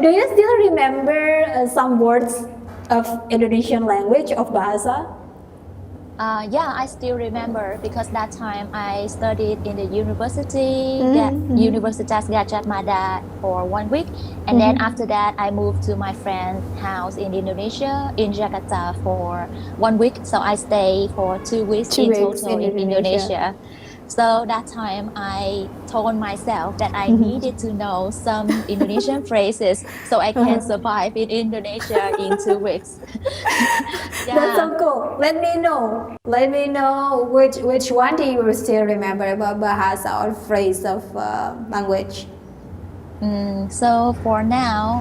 do you still remember some words of Indonesian language of bahasa? Yeah, I still remember because that time I studied in the university, Universitas Gadjah Mada for 1 week, and then after that I moved to my friend's house in Indonesia, in Jakarta for 1 week. So I stayed for 2 weeks 2 in weeks total in in Indonesia. Indonesia. So that time I told myself that I needed to know some Indonesian phrases so I can survive in Indonesia in 2 weeks. That's Yeah. so cool. Let me know. Let me know which one do you still remember about bahasa or phrase of language. So for now,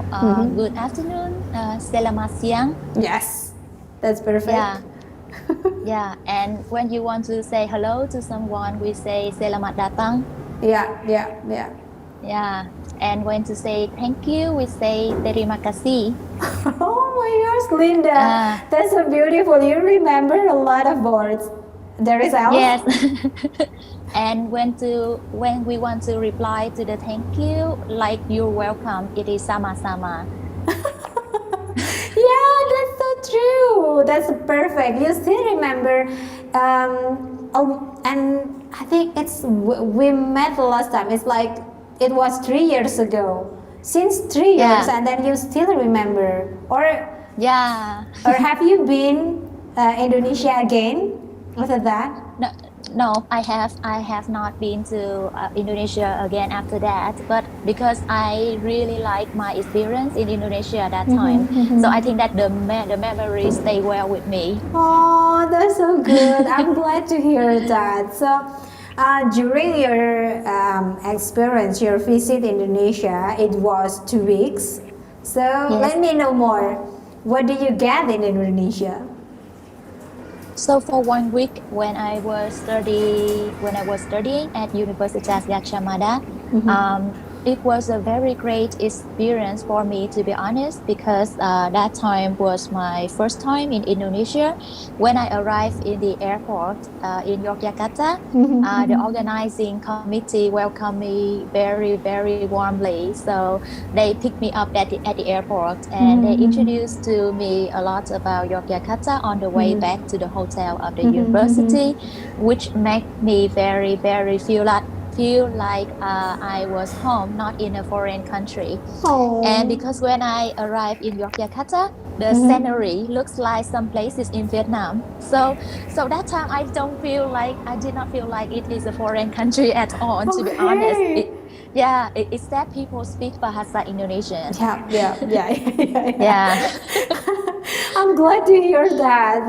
good afternoon, selamat siang. Yes, that's perfect. Yeah, yeah. And when you want to say hello to someone, we say selamat datang. Yeah. Yeah. And when to say thank you, we say terima kasih. Oh my gosh, Linda, that's so beautiful. You remember a lot of words. There is else? Yes. And when we want to reply to the thank you, like you're welcome, it is sama-sama. Yeah, that's so true. That's perfect. You still remember, and I think we met the last time. It's like it was 3 years ago. Since 3 years, and then you still remember, or Yeah. or have you been Indonesia again after that? No, I have not been to Indonesia again after that, but because I really like my experience in Indonesia at that time, so I think that the memories stay well with me. Oh, that's so good. I'm glad to hear that. So, during your experience, your visit Indonesia, it was 2 weeks. So let me know more. What do you get in Indonesia? So for 1 week, when I was studying at Universitas Gadjah Mada, it was a very great experience for me, to be honest, because that time was my first time in Indonesia. When I arrived in the airport in Yogyakarta, the organizing committee welcomed me very, very warmly. So they picked me up at the airport and they introduced to me a lot about Yogyakarta on the way back to the hotel of the university, which made me very, very feel like I was home, not in a foreign country. And because when I arrived in Yogyakarta, the scenery looks like some places in Vietnam. So that time I did not feel like it is a foreign country at all, to be honest. It's that people speak Bahasa Indonesian. Yeah. I'm glad to hear that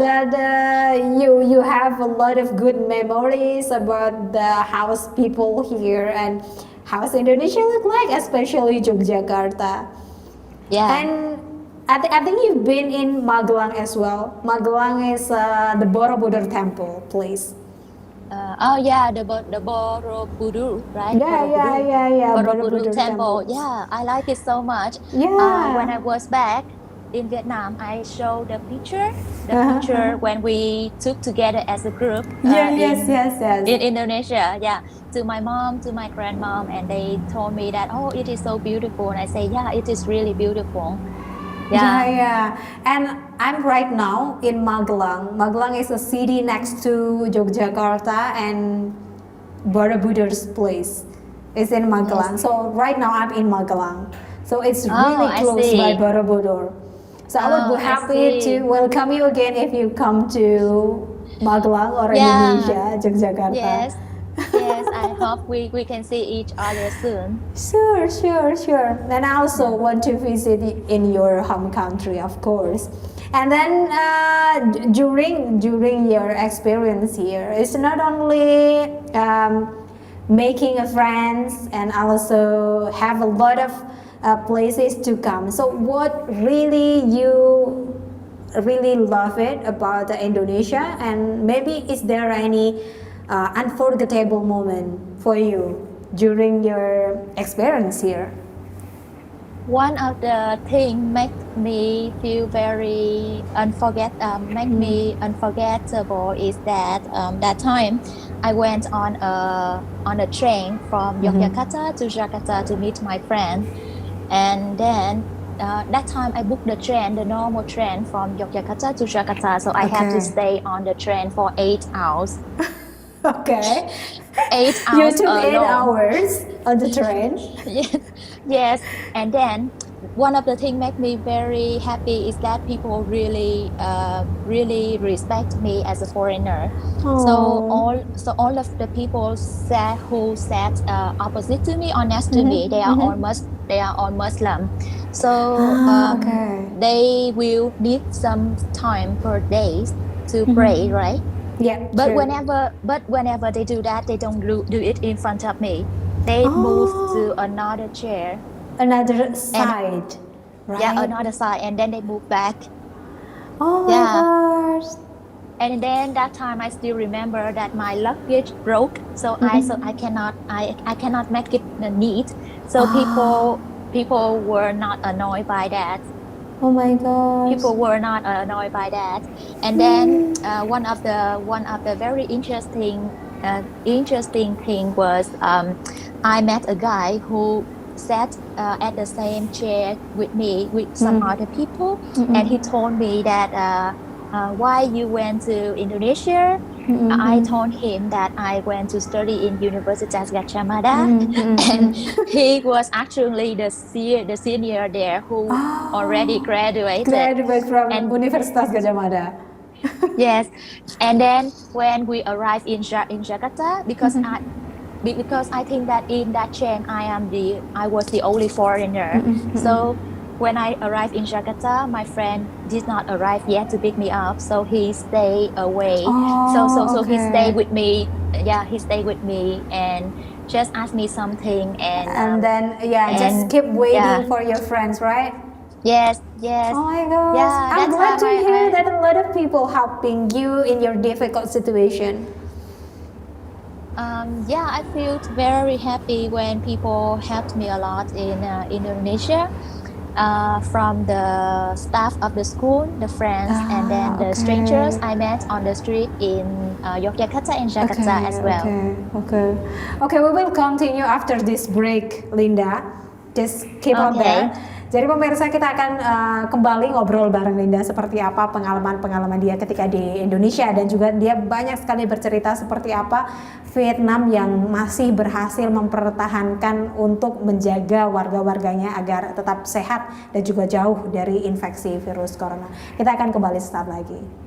you have a lot of good memories about the house people here and how's Indonesia look like, especially Yogyakarta. Yeah. And I think you've been in Magelang as well. Magelang is the Borobudur temple place. The Borobudur, right? Yeah. Borobudur temple. Yeah, I like it so much. Yeah. When I was back in Vietnam, I showed the picture when we took together as a group. Yes. In Indonesia, to my mom, to my grandmom, and they told me that, oh, it is so beautiful. And I say, yeah, it is really beautiful. Yeah. And I'm right now in Magelang. Magelang is a city next to Yogyakarta and Borobudur's place. It's in Magelang. Yes. So right now I'm in Magelang. So it's really close by Borobudur. So I would be happy to welcome you again if you come to Magelang or Indonesia, Yogyakarta. Yes, I hope we can see each other soon. Sure. And I also want to visit in your home country, of course. And then during your experience here, it's not only making a friends and also have a lot of places to come. So what really you really love it about Indonesia, and maybe is there any unforgettable moment for you during your experience here? One of the things make me feel very unforgettable is that that time I went on a train from Yogyakarta to Jakarta to meet my friend, and then that time I booked the train, the normal train from Yogyakarta to Jakarta. So I have to stay on the train for 8 hours. Okay. 8 hours You took alone. 8 hours on the train. Yes, yes. And then one of the things make me very happy is that people really respect me as a foreigner. So Oh. all of the people who sat opposite to me or next to me, they are all Muslim. So Okay. they will need some time per day to pray, right? Yeah, But true. whenever they do that, they don't do it in front of me. They move to another chair Another and side, right? yeah, another side, and then they move back. Oh my Yeah, gosh. and then that time I still remember that my luggage broke, so I cannot make it neat. So people were not annoyed by that. Oh my gosh. People were not annoyed by that. And then one of the very interesting thing was I met a guy who sat at the same chair with me with some other people, and he told me that why you went to Indonesia. I told him that I went to study in Universitas Gadjah Mada, and he was actually the senior there who already graduated. Graduate from And Universitas Gadjah Mada. yes, and then when we arrived in Jakarta, because I think that in that chain I was the only foreigner. So when I arrived in Jakarta, my friend did not arrive yet to pick me up, so he stayed away. So he stayed with me. Yeah, he stayed with me and just asked me something And then just and keep waiting yeah, for your friends, right? yes, yes, Oh my gosh. yeah. I'm That glad time to hear I that a lot of people helping you in your difficult situation. yeah, I felt very happy when people helped me a lot in Indonesia. From the staff of the school, the friends, and then the strangers Okay. I met on the street in Yogyakarta and Jakarta as well. Okay, we will continue after this break, Linda. Just keep on Okay. there. Jadi pemirsa, kita akan kembali ngobrol bareng Linda seperti apa pengalaman-pengalaman dia ketika di Indonesia, dan juga dia banyak sekali bercerita seperti apa Vietnam yang masih berhasil mempertahankan untuk menjaga warga-warganya agar tetap sehat dan juga jauh dari infeksi virus corona. Kita akan kembali sesaat lagi.